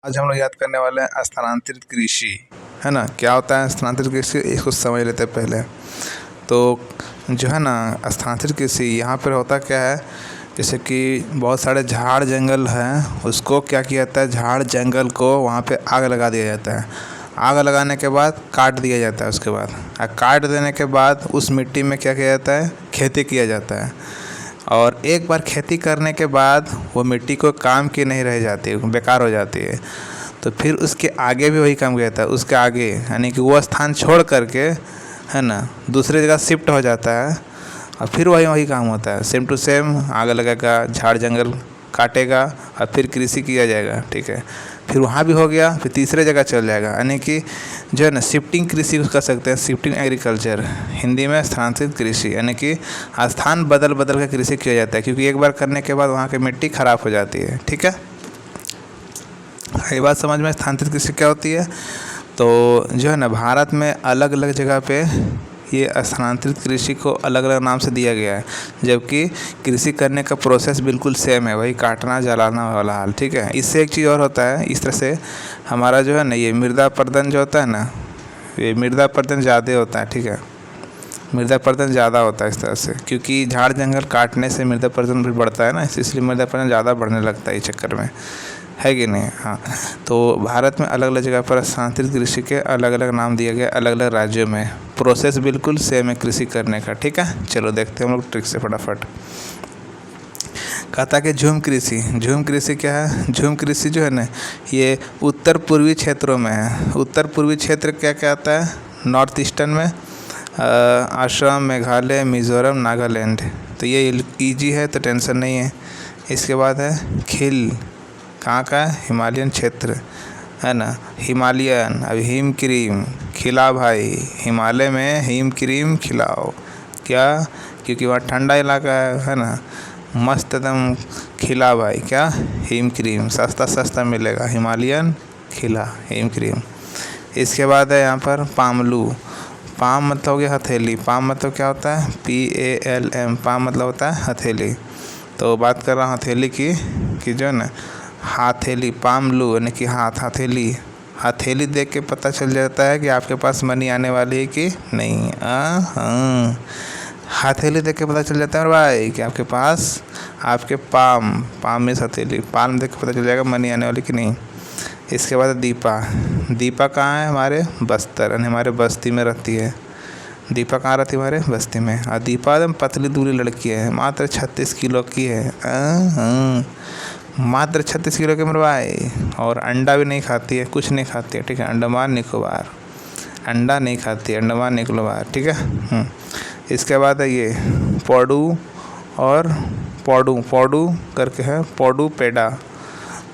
आज हम लोग याद करने वाले हैं स्थानांतरित कृषि, है ना। क्या होता है स्थानांतरित कृषि, इसको समझ लेते हैं पहले। तो जो है ना स्थानांतरित कृषि, यहाँ पर होता क्या है, जैसे कि बहुत सारे झाड़ जंगल हैं, उसको क्या किया जाता है, झाड़ जंगल को वहाँ पे आग लगा दिया जाता है। आग लगाने के बाद काट दिया जाता है। उसके बाद काट देने के बाद उस मिट्टी में क्या किया जाता है, खेती किया जाता है। और एक बार खेती करने के बाद वो मिट्टी को काम की नहीं रह जाती, बेकार हो जाती है। तो फिर उसके आगे भी वही काम किया जाता है। उसके आगे यानी कि वो स्थान छोड़ करके, है ना, दूसरी जगह शिफ्ट हो जाता है और फिर वही काम होता है। सेम टू सेम आग लगेगा, झाड़ जंगल काटेगा और फिर कृषि किया जाएगा। ठीक है, फिर वहाँ भी हो गया, फिर तीसरे जगह चल जाएगा। यानी कि जो है ना शिफ्टिंग कृषि कर सकते हैं, शिफ्टिंग एग्रीकल्चर, हिंदी में स्थानांतरित कृषि। यानी कि स्थान बदल बदल कर कृषि किया जाता है, क्योंकि एक बार करने के बाद वहाँ की मिट्टी ख़राब हो जाती है। ठीक है, ये बात समझ में स्थानांतरित कृषि क्या होती है। तो जो है ना भारत में अलग अलग जगह पे ये स्थानांतरित कृषि को अलग अलग नाम से दिया गया है, जबकि कृषि करने का प्रोसेस बिल्कुल सेम है, वही काटना जलाना वाला हाल। ठीक है, इससे एक चीज़ और होता है, इस तरह से हमारा जो है ना ये मृदा अपरदन जो होता है ना, ये मृदा अपरदन ज़्यादा होता है। ठीक है, मृदा अपरदन ज़्यादा होता है इस तरह से, क्योंकि झाड़ जंगल काटने से मृदा अपरदन भी बढ़ता है ना, इसलिए मृदा अपरदन ज़्यादा बढ़ने लगता है इस चक्कर में, है कि नहीं। हाँ, तो भारत में अलग अलग जगह पर स्थानांतरित कृषि के अलग अलग नाम दिए गए, अलग अलग राज्यों में। प्रोसेस बिल्कुल सेम है कृषि करने का। ठीक है, चलो देखते हैं हम लोग ट्रिक से फटाफट। कहता कि झूम कृषि, झूम कृषि क्या है, झूम कृषि जो है ना ये उत्तर पूर्वी क्षेत्रों में है। उत्तर पूर्वी क्षेत्र क्या क्या आता है, नॉर्थ ईस्टर्न में असम, मेघालय, मिज़ोरम, नागालैंड। तो ये ईजी है, तो टेंशन नहीं है। इसके बाद है खिल, कहाँ का है, हिमालयन क्षेत्र, है ना, हिमालयन। अब हिम क्रीम, खिला भाई, हिमालय में हिम क्रीम खिलाओ। क्या, क्योंकि वहाँ ठंडा इलाका है ना, मस्त एकदम खिला भाई, क्या, हिम क्रीम, सस्ता सस्ता मिलेगा, हिमालयन खिला हिम क्रीम। इसके बाद है यहाँ पर पामलू, पाम मतलब हो गया हथेली। पाम मतलब क्या होता है, PALM, पाम मतलब होता है हथेली। तो बात कर रहा हूँ हथेली की, कि जो है ना हाथेली, पामलू यानी कि हाथ, हथेली। हथेली देख के पता चल जाता है कि आपके पास मनी आने वाली है कि नहीं। हाँ, हथेली देख के पता चल जाता है भाई कि आपके पास, आपके पाम, पाम में हथेली, पाम देख के पता चल जाएगा मनी आने वाली कि नहीं। इसके बाद दीपा, दीपा कहाँ है, हमारे बस्तर यानी हमारे बस्ती में रहती है। दीपा कहाँ रहती है, हमारे बस्ती में। और दीपा एकदम पतली दूरी लड़की है, मात्र 36 किलो की है। मात्र 36 किलो के मेरे भाई, और अंडा भी नहीं खाती है, कुछ नहीं खाती है। ठीक है, अंडमान निकोबार, अंडा नहीं खाती है, अंडमान निकोबार। ठीक है। इसके बाद है ये पौडू, और पौडू, पौडू करके है, पौडू पेडा।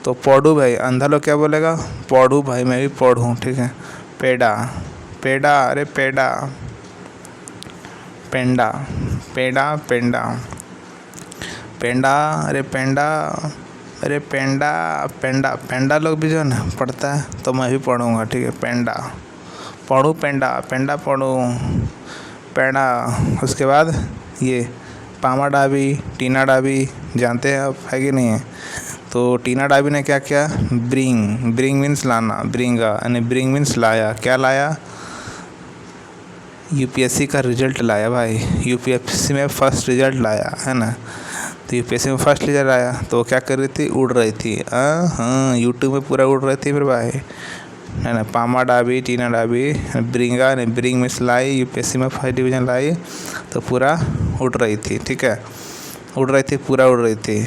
तो पौडू भाई, अंधा लोग क्या बोलेगा, पौडू भाई, मैं भी पौडू। ठीक है, पेडा, पेडा, अरे पेडा, पेंडा, पेडा, पेंडा, पेंडा, अरे पेंडा, अरे पेंडा, पेंडा, पेंडा लोग भी जो है ना पढ़ता है, तो मैं भी पढ़ूँगा। ठीक है, पेंडा, पढ़ूँ, पेंडा, पेंडा पढ़ूँ, पेंडा। उसके बाद ये पामा डाबी, टीना डाबी, जानते हैं आप, है कि नहीं है। तो टीना डाबी ने क्या किया, ब्रिंग, ब्रिंग मीन्स लाना, ब्रिंगा यानी ब्रिंग मीन्स लाया। क्या लाया, UPSC का रिजल्ट लाया भाई, UPSC में फर्स्ट रिजल्ट लाया, है ना। तो UPSC में फर्स्ट रिजल्ट आया, तो क्या कर रही थी, उड़ रही थी। हाँ, यूट्यूब में पूरा उड़ रही थी फिर भाई, है ना। पामा डाबी, टीना डाबी, ब्रिंगा ने, ब्रिंग में लाई, UPSC में फर्स्ट डिवीज़न लाई, तो पूरा उड़ रही थी। ठीक है, उड़ रही थी, पूरा उड़ रही थी,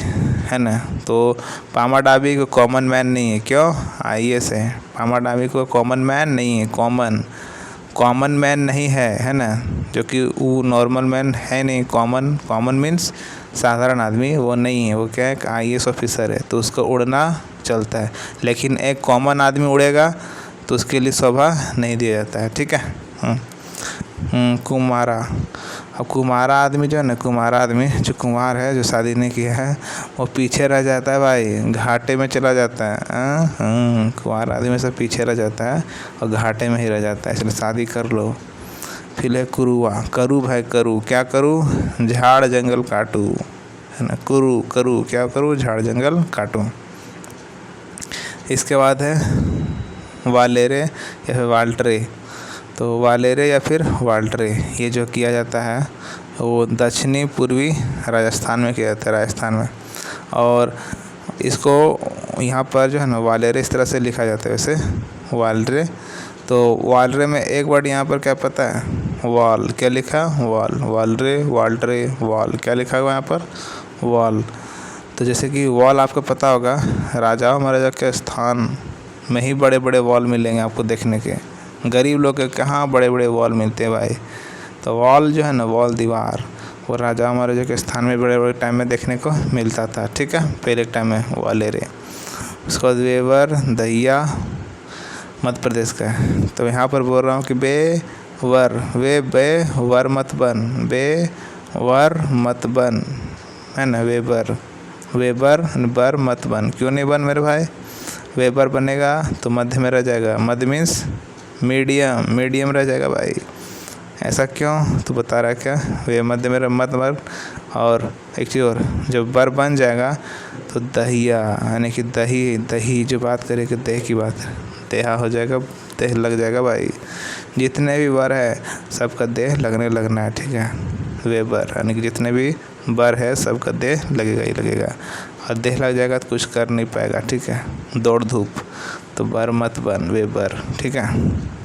है ना। तो पामा डाबी को कॉमन मैन नहीं है, क्यों, IAS है। पामा डाबी को कॉमन मैन नहीं है, कॉमन, कॉमन मैन नहीं है ना, जो कि वो नॉर्मल मैन है नहीं। कॉमन, कॉमन मीन्स साधारण आदमी, वो नहीं है, वो क्या है, IAS ऑफिसर है, तो उसको उड़ना चलता है। लेकिन एक कॉमन आदमी उड़ेगा तो उसके लिए शोभा नहीं दिया जाता है। ठीक है। कुमारा, अब कुमारा आदमी जो है ना, कुमारा आदमी जो कुमार है, जो शादी नहीं किया है, वो पीछे रह जाता है भाई, घाटे में चला जाता है। कुमार आदमी सब पीछे रह जाता है और घाटे में ही रह जाता है, इसलिए शादी कर लो। फिर है कुरुआ, करू भाई, करू, क्या करूँ, झाड़ जंगल काटू, है ना। कुरू, करू, क्या करूँ, झाड़ जंगल काटूँ। इसके बाद है वालेरे या फिर वाल्टरे। तो वालेरे या फिर वाल्टरे ये जो किया जाता है वो दक्षिणी पूर्वी राजस्थान में किया जाता है, राजस्थान में। और इसको यहाँ पर जो है ना वालेरे इस तरह से लिखा जाता है वैसे वालरे। तो वालरे में एक वर्ड यहाँ पर क्या पता है, वाल। क्या लिखा, वाल। वालरे, वाल्टरे, वाल। क्या लिखा हुआ यहाँ पर, वाल। तो जैसे कि वॉल आपको पता होगा, राजाओं महाराजा के स्थान में ही बड़े बड़े वॉल मिलेंगे आपको देखने के। गरीब लोग के कहाँ बड़े बड़े वॉल मिलते हैं भाई। तो वॉल जो है ना, वॉल दीवार, वो राजा महाराजा के स्थान में बड़े बड़े टाइम में देखने को मिलता था। ठीक है, पहले टाइम में वालेरे। उसके बाद वेवर, दहिया मध्य प्रदेश का है। तो यहाँ पर बोल रहा हूँ कि बेवर, बे वर मत बन, बेवर मत बन, है ना। वेबर, वेबर बर मत बन। क्यों नहीं बन मेरे भाई, वेबर बनेगा तो मध्य में रह जाएगा। मध्य मीन्स मीडियम, मीडियम रह जाएगा भाई। ऐसा क्यों, तो बता रहा है क्या, वे मध्य में मत बन। और एक चीज़ और, जब बर बन जाएगा तो दहिया, यानी कि दही, दही जो बात करें कि देह की बात, देहा हो जाएगा, देह लग जाएगा भाई। जितने भी बर है सबका देह लगना है। ठीक है, वे बर यानी कि जितने भी बर है सबका देह लगेगा ही लगेगा। और देह लग जाएगा तो कुछ कर नहीं पाएगा। ठीक है, दौड़ धूप। तो बर मत बन, वे बर। ठीक है।